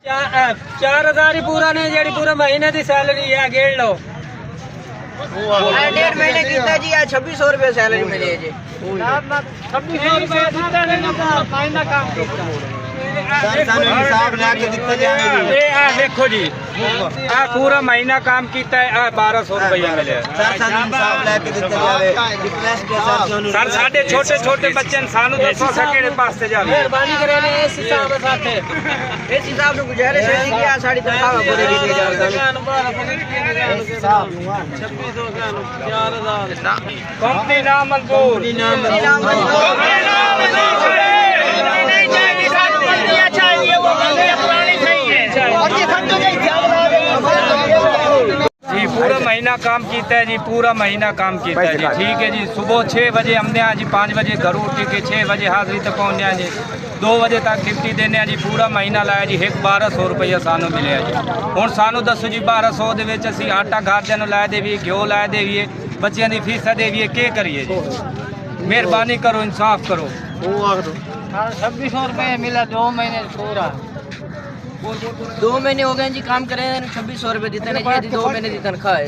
4000 ही पूरा नहीं जेडी पूरा महीने की सैलरी है गेड़ लो। 1.5 महीने कीता जी 2600 रुपए सैलरी मिली है जी। 2600 रुपए दिता नहीं महीना काम कीता। हिसाब लेके दिता जाएगा। देखो जी आ पूरा महीना काम किया है 1200 रुपया मिले सर साढ़े छोटे छोटे बच्चे सानू दसो सकेड़े पास से जावे मेहरबानी करे ने इस हिसाब साथे इस हिसाब से गुजारिश है कि आ साड़ी तनख्वाह पूरी की जाए। 2600 4000 कंपनी नाम मंजूर जी पूरा महीना काम किया है जी पूरा महीना काम किया है जी ठीक है जी। सुबह 6 बजे हमने जी 5 बजे घर उठ के 6 बजे हाजिरी तक पहुँचे जी 2 बजे तक डिप्टी देने जी पूरा महीना लाया जी 1200 रुपया सानू मिले जी। हुण सानू दसो जी 1200 दे विच असीं आटा घरदिआं नूं लै देवीए घिओ लै देवीए बच्चिआं दी फीसां देवीए के करिए जी। मेहरबानी करो इंसाफ करो। 2600 रुपए मिला 2 महीने पूरा 2 महीने हो गए जी काम करे 2600 रुपए देते नहीं जी 2 महीने की तनख्वाह है।